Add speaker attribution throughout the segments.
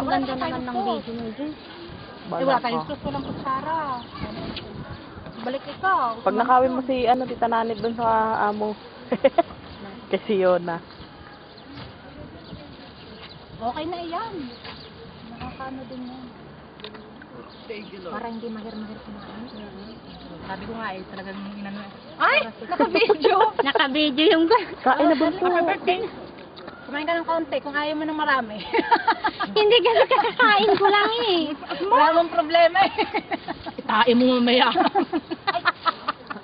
Speaker 1: Ang ganda naman ng video mo, Jun.
Speaker 2: Wala tayong sus, walang kutsara. Balik ikaw.
Speaker 3: Pag nakawin mo si Tita Nanit doon sa amo. Kasi Yona.
Speaker 2: Okay na yan. Nakakano din yan. Para hindi mahir-mahir kumain. Sabi ko nga talagang inano. Ay! Naka-video!
Speaker 1: Naka-video yung
Speaker 3: Kain na ba po?
Speaker 2: Happy birthday! Kumain ka ng kaunti kung ayaw mo ng marami.
Speaker 1: Hindi kasi kakakain ko lang eh.
Speaker 2: Wala mong problema eh. Itain mo mamaya.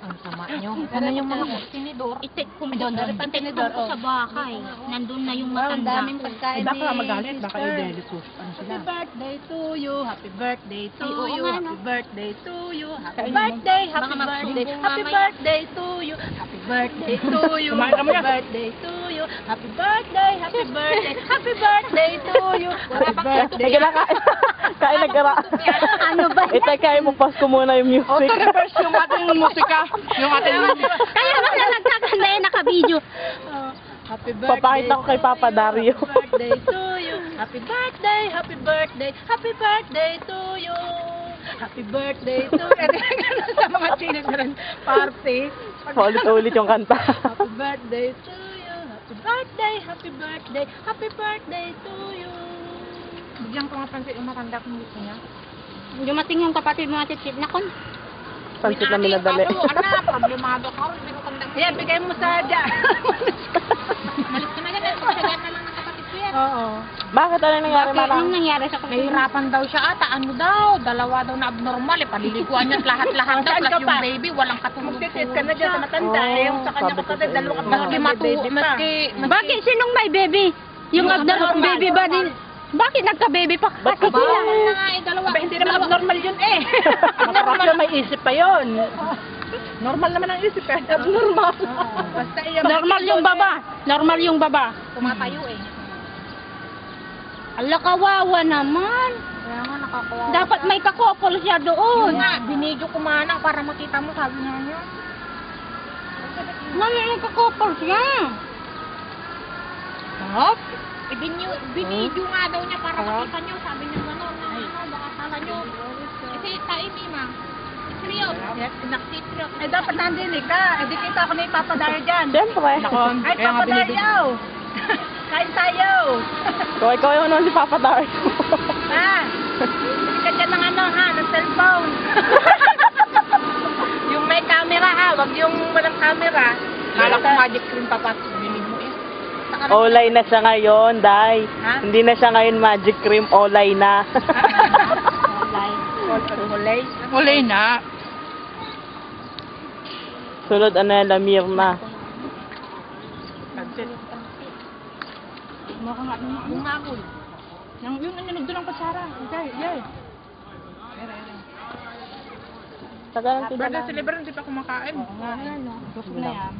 Speaker 2: Ang sama nyo. Ano yung mga tinidor?
Speaker 1: Itik ko doon. Tinidor ko sa bahay. Nandun na yung matanda.
Speaker 2: Ang daming pagkain
Speaker 3: Baka magalit, baka i-deli ko. Ano sila?
Speaker 2: Happy birthday to you, happy birthday to
Speaker 1: Oo,
Speaker 2: you,
Speaker 1: nga,
Speaker 2: happy
Speaker 1: no?
Speaker 2: birthday to you, happy
Speaker 3: Kainin mo.
Speaker 2: birthday, happy
Speaker 1: Baka
Speaker 2: birthday,
Speaker 1: magsumbong
Speaker 2: happy
Speaker 1: mamaya.
Speaker 2: birthday to you, happy birthday to you,
Speaker 3: Kumain ka
Speaker 2: happy
Speaker 3: muna.
Speaker 2: birthday to you, happy birthday, happy birthday, happy birthday to you, happy birthday.
Speaker 3: Sige na, kain. Kain na gara.
Speaker 1: Ano ba yan?
Speaker 3: Kaya mo pass ko muna yung music.
Speaker 2: reverse yung ating musika. Yung ating musika.
Speaker 1: Kaya ba na nagkakanda yung naka-video?
Speaker 2: Happy birthday.
Speaker 3: Papakita ko kay Papa Dario.
Speaker 2: Happy birthday to you. Happy birthday, happy birthday, happy birthday to you. Happy birthday to you. Sa mga children party.
Speaker 3: Ulit-ulit yung kanta.
Speaker 2: Happy birthday to you. Happy birthday, happy birthday, happy birthday to you. Bigyan ko nga pansin yung matanda kong gusto niya.
Speaker 1: Dumating yung kapatid mo at Chip na kon.
Speaker 3: Pansit na minadali.
Speaker 2: Problemado ka. Yan, bigay mo sa dyan. Malis ka na yan. Pagsagaan na lang ng kapatid ko yan. Oo.
Speaker 3: Bakit? Ano nangyari, Marang?
Speaker 1: Anong nangyari sa kapatid mo?
Speaker 2: Nahihirapan daw siya ata. Ano daw? Dalawa daw na abnormal. Paliliguan niya at lahat-lahat daw. Plus yung baby, walang katulog. Magtitis ka na dyan sa matanda.
Speaker 3: Oo,
Speaker 2: Yung sa kanya
Speaker 3: sabi ko
Speaker 2: kapatid,
Speaker 3: sa
Speaker 2: dalawa
Speaker 3: inyo.
Speaker 2: maski maski...
Speaker 1: Bakit? Sinong may baby? Yung abnormal baby ba din? Bakit nagka-baby pa?
Speaker 3: Ba't
Speaker 1: Kasi
Speaker 3: ba?
Speaker 1: sila.
Speaker 2: Dalawa. Hindi naman abnormal yun eh. Abnormal na may isip pa yun. Normal naman ang isip eh. Abnormal. Basta iya.
Speaker 1: Normal yung baba. Normal yung baba.
Speaker 2: Tumatayo eh.
Speaker 1: Ala, kawawa naman.
Speaker 2: Kaya nga nakakawawa.
Speaker 1: Dapat may kakopol siya doon.
Speaker 2: nga, binidyo ko manang para makita mo sabi niya.
Speaker 1: May kakopol siya.
Speaker 2: Hop? Binidyo nga daw niya para makita niyo. Sabi niya gano'n na baka akala niyo. Kasi taimi ma. Seryo. Yes, nakitro. Eh dapat nandinig ka. Eh di kita ako na ipapadaya dyan.
Speaker 3: Siyempre.
Speaker 2: Ay, papadaya. Kain tayo.
Speaker 3: Ikaw yung naman si Papa Dario.
Speaker 2: Ha? Hindi ka dyan ng ano ha, ng cellphone. Yung may camera ha, wag yung walang camera. Kala ko magic cream papat. Binig mo eh.
Speaker 3: Olay na siya ngayon, Day.
Speaker 2: Ha?
Speaker 3: Hindi na siya ngayon magic cream, olay na.
Speaker 2: Mulay. Mulay na.
Speaker 3: Sunod ano yan, Lamir na.
Speaker 2: Mungakol. Yung nanog doon ang kutsara. Yay.
Speaker 3: Tagal ng tita
Speaker 2: Brother,
Speaker 3: na.
Speaker 2: celebrant, di pa kumakain. Oo nga, gusto na yan.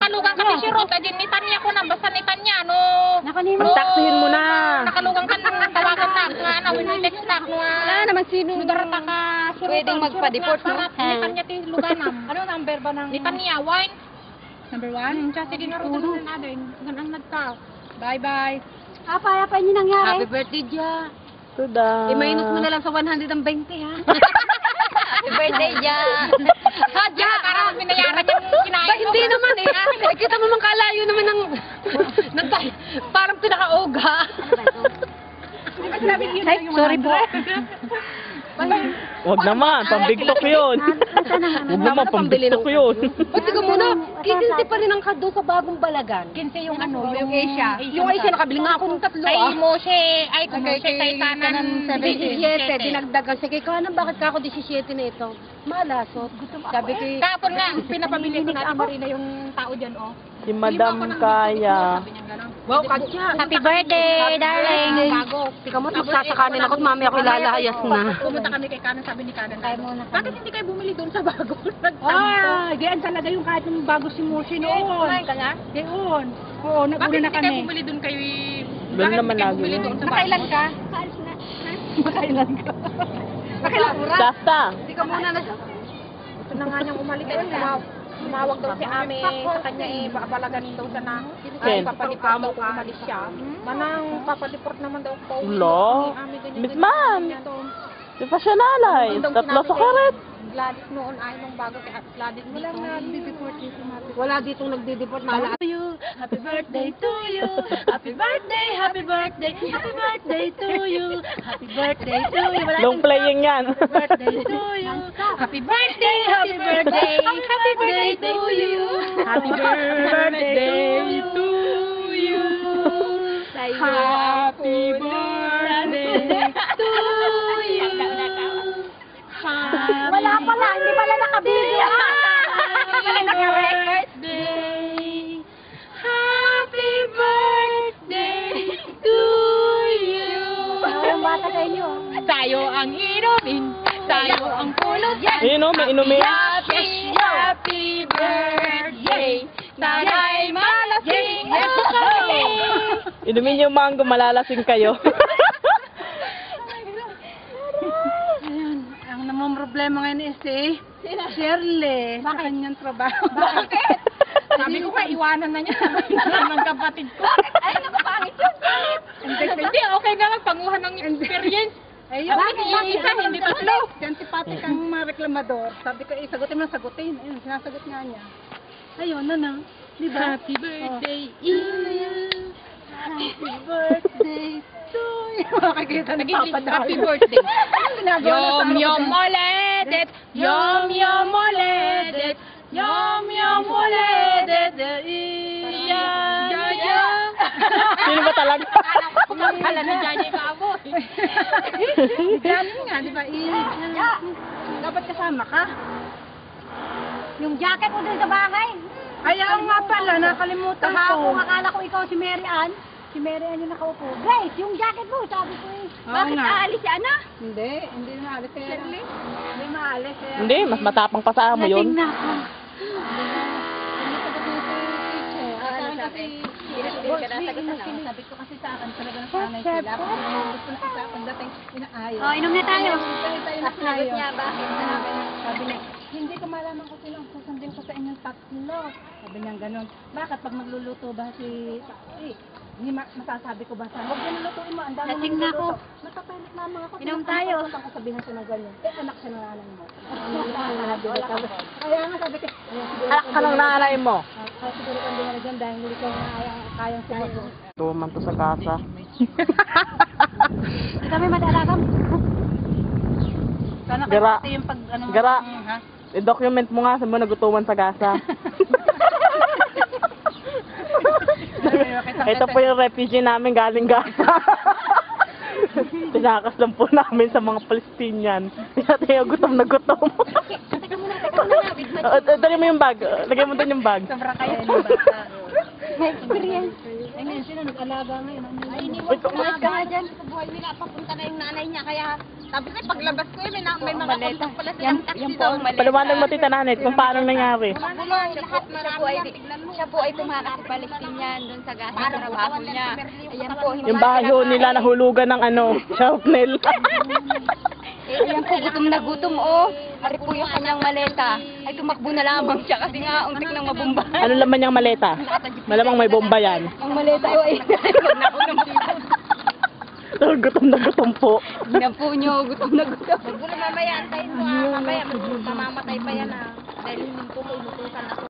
Speaker 2: Nakalugang kami si Ruth, adin nitan niya ko na, basta nitan niya, no.
Speaker 3: Magtaksihin mo na.
Speaker 2: Nakalugang ka na, tawagan na, nga na, winitext na,
Speaker 1: Wala naman sino.
Speaker 2: Nudarata ka, si Ruth.
Speaker 1: Pwedeng magpa-deport, no?
Speaker 2: Nitan niya ti luganam. Ano number ba ng... Nitan niya, wine. Number 1? Siya, sige na Ruth, ano na din. Ganang nagka. Bye-bye.
Speaker 1: Apa niyo nangyari?
Speaker 2: birthday, Dia.
Speaker 3: Tuda.
Speaker 2: I-minus mo na lang sa 120, ha?
Speaker 1: Happy birthday, Ja.
Speaker 2: Hadya! Parang binayaran yung kinain mo. Hindi naman eh. Kita mo mang kalayo naman ng parang pinaka-oga.
Speaker 1: Ay, sorry po.
Speaker 3: Huwag naman, pambigtok yun. Huwag naman, pambigtok yun.
Speaker 2: Ba't ka muna? Kikinsi pa rin ang kado sa bagong balagan. Kinsi yung ano, yung Asia. Yung Asia, nakabili nga ako ng 3
Speaker 1: Ay, Moshe. Ay, kung
Speaker 2: Okay,
Speaker 1: Moshe kay kanan.
Speaker 2: 17, dinagdagan siya kay kanan, bakit ka ako 17 na ito? Malasot. Sabi ko,
Speaker 1: Kapon nga.
Speaker 2: pinapabili ko na Marina yung tao dyan, oh.
Speaker 3: Si Madam Kaya.
Speaker 2: Wow, Katya.
Speaker 1: Happy birthday, darling.
Speaker 2: Bago. Tika mo, magsasakanin ako at mami ako ilalahayas na. Pumunta kami kay Kanan, sabi ni Kanan.
Speaker 1: Tayo muna kami.
Speaker 2: Bakit hindi kayo bumili doon sa bago? Diyan talaga yung kahit yung bago si Moshi noon. Kumain ka nga? Diyon. Oo, naguna na kami. Bakit hindi kayo bumili doon kay...
Speaker 3: Doon naman lagi
Speaker 2: bumili
Speaker 3: yun.
Speaker 2: doon sa bago? Makailan ka? Makailan ka? Makailan ka?
Speaker 3: Shasta.
Speaker 2: Hindi ka muna na... Ito na nga niyang umalik. tumawag daw si Ame sa kanya babalagan daw siya na
Speaker 3: Ken?
Speaker 2: papadiport daw kung umalis siya. Manang papadiport naman daw po.
Speaker 3: Ulo. Miss Man. Di pa siya nalay. Tatlo sa karet.
Speaker 2: Gladys noon ay nung bago kay Gladys dito.
Speaker 4: Walang nagdi-deport dito.
Speaker 2: Wala ditong nagdi-deport mala.
Speaker 1: Happy birthday to you. Happy birthday, happy birthday, happy birthday to you. Happy birthday to you.
Speaker 3: Long playing yan.
Speaker 1: Birthday to you. Happy birthday, happy birthday, happy birthday to you. Happy birthday to you. Happy birthday to you.
Speaker 4: Wala pala, hindi pala nakabili.
Speaker 1: Happy birthday. Happy birthday to you.
Speaker 4: Yung bata sa inyo.
Speaker 1: Tayo ang inumin, tayo ang pulutan.
Speaker 3: Ayun o, may inumin.
Speaker 1: Happy, happy birthday. Sana'y malasing ako.
Speaker 3: Inumin yung mango, malalasing kayo.
Speaker 4: Ang namang problema ngayon is si Shirley. Sa kanyang trabaho.
Speaker 2: Bakit? Sabi ko nga iwanan na niya ng kapatid ko. Ay, nakapangit yun. Hindi, okay na lang panguhan ng experience.
Speaker 4: Ayun,
Speaker 2: Bakit? Isa, hindi tatlo.
Speaker 4: Si antipati kang mga reklamador. Sabi ko, sagutin mo, sagutin. Ayun, sinasagot nga niya. Ayun, ano? Di ba?
Speaker 1: Happy birthday to you.
Speaker 4: Happy birthday to you. Makikita ng
Speaker 2: Naging
Speaker 4: papadami.
Speaker 2: happy birthday.
Speaker 4: Anong ginagawa na sa
Speaker 1: Yum yum ulit, yum yum ulit, yum yum ulit, iya, iya.
Speaker 3: Sino ba talaga?
Speaker 2: Kala na dyan yung kaabot.
Speaker 4: Ganun nga, di ba? Dapat kasama ka.
Speaker 5: Yung jacket mo dun sa bahay.
Speaker 4: Ayaw nga pala, nakalimutan ko.
Speaker 5: Kahapon akala ko ikaw si Mary Ann. Si Mary Ann yung nakaupo. Grace, yung jacket mo, sabi ko eh.
Speaker 4: Oo
Speaker 5: Bakit
Speaker 4: nga.
Speaker 5: aalis si Ana?
Speaker 4: Hindi maalis kaya. Hindi maalis kaya.
Speaker 3: Hindi, mas matapang pa sa amo yun.
Speaker 5: Lasing na ako.
Speaker 4: Sabi ko kasi sa akin, talaga nasanay sila. Gusto na kita, pagdating, inaayos.
Speaker 5: Oh, inom na tayo.
Speaker 4: Sinagot niya,
Speaker 5: bakit?
Speaker 4: Sabi niya, hindi ko malaman kung sino ang susundin ko sa inyong tatlo. Sabi niya gano'n. Bakit pag magluluto ba si Papi? Hindi masasabi ko ba sa huwag niyo lulutuin mo, ang dami
Speaker 5: Lasing na ako.
Speaker 4: Nakapalit lamang ako.
Speaker 5: Inom tayo.
Speaker 4: Ang kasabihan ko na gano'n. Anak siya ng nanay mo. Kaya nga sabi ko,
Speaker 3: Alak ka ng nanay mo.
Speaker 4: siguro kang dinala dyan dahil hindi ko kayang sumagot.
Speaker 3: Tuman to sa kasa.
Speaker 5: Hindi kami madalagam.
Speaker 4: Sana
Speaker 3: Gara.
Speaker 4: kasi yung pag ano mo,
Speaker 3: Gara.
Speaker 4: ha?
Speaker 3: I-document mo nga sa mo nagutuman sa gasa. Ito po yung refugee namin galing Gaza. Tinakas lang po namin sa mga Palestinian. Kaya tayo gutom na gutom. Dali mo yung bag. Lagay mo doon yung bag.
Speaker 4: Sobra kayo ng bata.
Speaker 5: May experience.
Speaker 4: Ay, ngayon sino nag-alaga ngayon?
Speaker 2: Ay, iniwan ko nga dyan sa buhay nila. Papunta na yung nanay niya. Kaya sabi ko, paglabas ko may mga kontak pala silang taxi doon.
Speaker 3: Paliwanag mo tita Nanit kung paano nangyari.
Speaker 2: Lahat marami yan. Tignan mo.
Speaker 5: Siya po ay tumakas sa Palestinian doon sa Gaza sa trabaho niya. Ayan po,
Speaker 3: Yung bahay ho nila nahulugan ng sharpnail.
Speaker 5: ayan po, gutom na gutom oh. Ari po yung kanyang maleta. Ay tumakbo na lamang siya kasi nga untik nang mabomba.
Speaker 3: Ano laman niyang maleta? Malamang may bomba yan.
Speaker 5: Ang maleta oh ay wag na ako
Speaker 3: Gutom na gutom po.
Speaker 5: na po nyo, gutom na gutom.
Speaker 2: Huwag mo na mamaya, antayin mo. Mamaya, mamamatay pa yan. Dahil hindi ko inutusan ako.